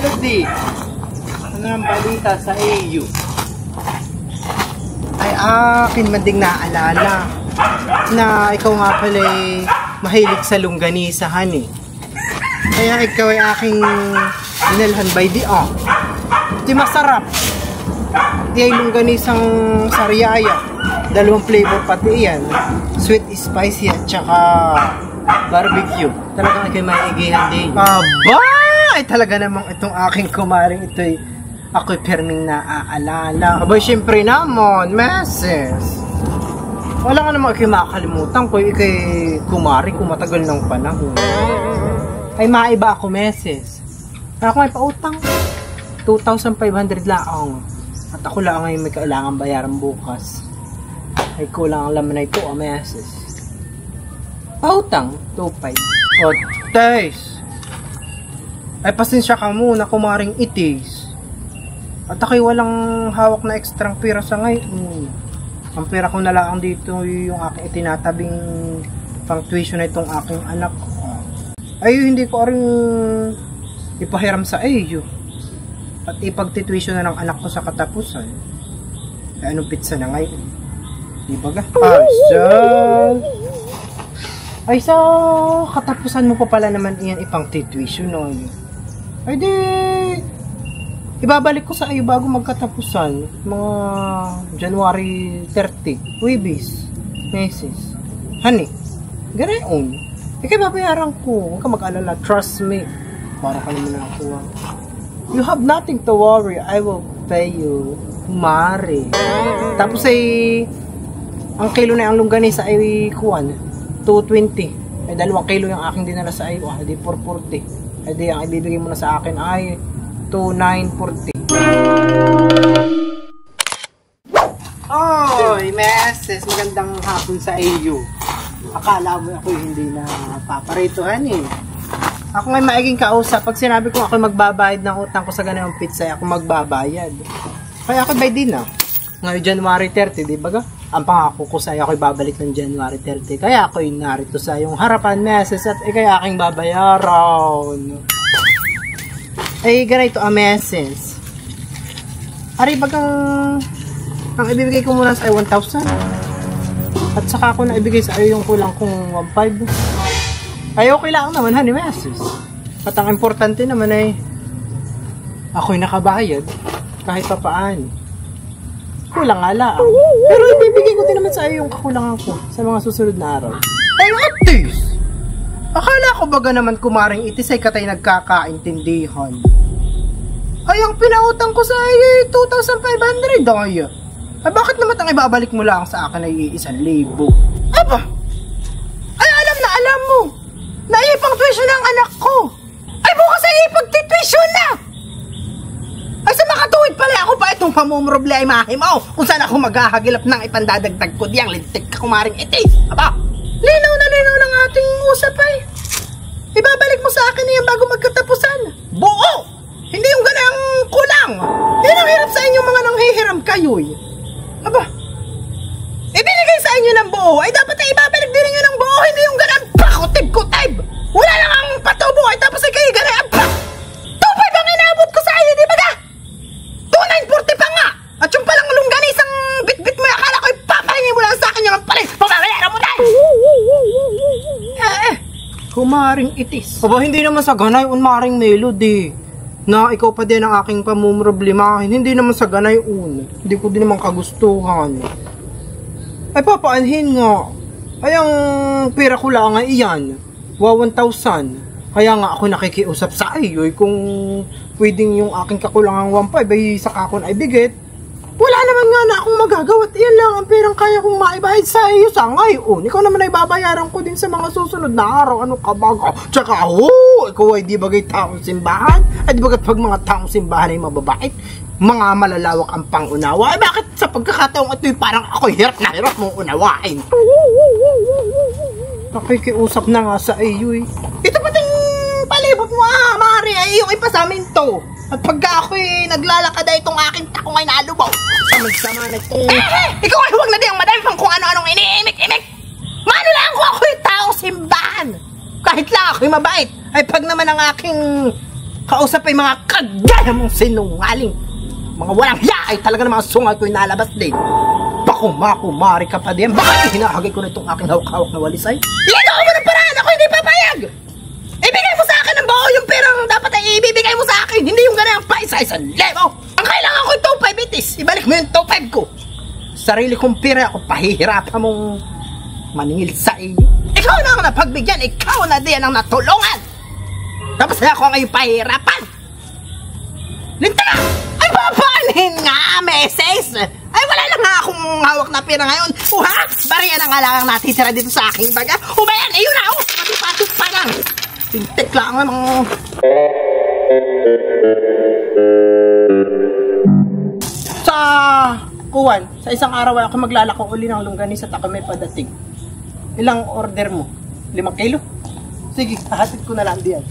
Melody. Ano ang balita sa iyo? Ay, akin man ding naalala na ikaw nga pala'y mahilig sa longganisahan eh. Kaya ikaw ay aking inalhan by the Di masarap. Di ay longganisang sariaya. 2 flavor pati yan. Sweet, spicy at saka barbecue. Talagang ikaw maiigihan din. Aba! Ay talaga namang itong aking kumaring ito'y ako'y perming naaalala. Abay, syempre naman, meses. Wala ka naman ikay makakalimutan ko ikay kumari kung matagal ng panahon. Ay maiba ako, meses. Ako may pautang. 2,500 lang. At ako lang ay may kailangan bayaran bukas. Ay kulang ang laman na ito, meses. Pautang, 2,500. O, guys. Ay pasensya ka muna, kumaring itis. At ako'y walang hawak na ekstrang pera sa ngayon. Ang pera ko na lang dito yung aking itinatabing pang tuition na itong aking anak. Ay hindi ko rin ipahiram sa iyo. At ipagtituition na ng anak ko sa katapusan. Ay anong pizza na ngayon? Di ba ga? Ay sa katapusan mo pa pala naman iyan ipang tituition no? Ay di ibabalik ko sa iyo bago magkatapusan. Mga January 30. Wibis. Meses. Honey. Ganoon. Ikay babayaran ko. Huwag ka mag-alala. Trust me. Para ka naman ako. You have nothing to worry. I will pay you. Mari. Tapos ay ang kilo na ang longganisa ay kuwan. 220. Ay 2 kilo yung aking dinala sa iyo. Di 440. Ay di ang ibibigay mo na sa akin ay 2,940. Oy, meses, magandang hapon sa iyo. Akala mo ako hindi na paparituhan eh. Ako ngay maiging kausap. Pag sinabi ko ako magbabayad ng utang ko sa ganung pizza, ako magbabayad. Kaya ako by din na. Ngayon January 30, di ba ga? Ang pangako ko sa iyo ako'y babalik ng January 30. Kaya ako'y narito sa iyong harapan, meses, at ikay aking babayaran. Ay, ganito ang meses. Ari, bagang ang ibibigay ko muna sa 1,000. At saka ako na ibigay sa iyo yung kulang kong 1,500. Ay, okay lang naman, honey, meses. At ang importante naman ay ako'y nakabayad kahit pa paano. Kulang nga lang. Pero ibibigay ko din naman sa iyo yung kakulangan ko sa mga susunod na araw. Ay, atis! Akala ko baga naman kumaring itis ay katay nagkakaintindihan. Ay, ang pinautang ko sa iyo 2,500 ay. Ay, bakit naman ang ibabalik mo lang sa akin ay 1,000? Aba! Ay, alam mo na ipang tuition ng anak ko. Ay, bukas ay ipagtituition na! Ay, sa makatuwid pala ako pa itong pamumroblemahin mo kung saan ako maghahagilap ng ipandadagdag ko diyang lintik ka kumaring itis. Aba! Linaw na linaw ng ating usap ay. Ibabalik mo sa akin yan bago magkatapusan. Buo! Hindi yung ganang kulang. Yan ang hirap sa inyo mga nanghihiram kayo. Aba, ibinigay sa inyo ng buo. Ay dapat ay ibabalik din niyo ng buo. Hindi yung ganang pakutib-kutib. Wala lang ang patubo. Ay tapos ay kayo ganang abak. 2,500 ang inabot ko sa inyo, di ba ga? 2,940 pa nga. At yung palang longganisang bit-bit mo, akala ko ipapahingin mo lang sa akin yung paling pamamayara mo na. Kumaring itis. Aba, hindi naman sa ganay unmaring Melody. Na ikaw pa din ang aking pamumroblemahin. Hindi naman sa ganay Hindi ko din naman kagustuhan. Ay, papaanhin nga. Ay, ang pera ko lang nga iyan. 1,000. Kaya nga ako nakikiusap sa iyo. Kung pwedeng yung aking kakulangang 1,500 ay saka ako na ibigit. Wala naman nga na akong magagawa. Iyan lang ang perang kaya kong maibayad sa iyo sa ngayon. Ikaw naman ay babayaran ko din sa mga susunod na araw. Ano ka ba? Tsaka ikaw ay di bagay taong simbahan? Ay di bagay pag mga taong simbahan ay mababait? Mga malalawak ang pangunawa? Ay bakit sa pagkakataong ito'y parang ako'y hirap na hirap mong unawain? Nakikiusap na nga sa iyo eh. Ito pating palibot mo Mari ay yung ipasamin to. At pagka ako'y naglalakad ay itong aking takong ay nalubaw. Sama na ito. Ikaw ay huwag na din ang madami pang kung ano-anong iniimik-imik. Mano lang ako'y taong simbahan. Kahit lang ako'y mabait. Ay pag naman ang aking Kausap pa yung mga kagaya mong sinungaling. Mga walang hiya ay talaga ng mga sungal ko yung nalabas din. Kumari ka pa din. Bakit hinahagay ko na itong aking hawak-hawak na walisay? Ginagawa mo ng paraan! Ako hindi papayag! Ibigay mo sa akin ng buo yung perang dapat ay ibibigay mo sa akin. Hindi yung ganang pa isa-isang lebo. Ang kailangan ko yung 2.5 itis. Ibalik mo yung 2.5 ko. Sarili kong pera ako pahihirapan mong maningil sa iyo. Ikaw na ang napagbigyan. Ikaw na din ang natulungan. Tapos na ako ngayon pahihirapan. Linta na! Ay papanin nga, meses! Ay wala lang nga akong hawak na pera ngayon. Ha? Bariya na nga lang ang natitira dito sa aking baga. Bayan, ayun na! Pati-patot pa lang. Tintek lang ang sa kuwan, sa isang araw ay ako maglalako uli ng longganisa at ako may padating. Ilang order mo? 5 kilo? Sige, hahatid ko na lang diyan.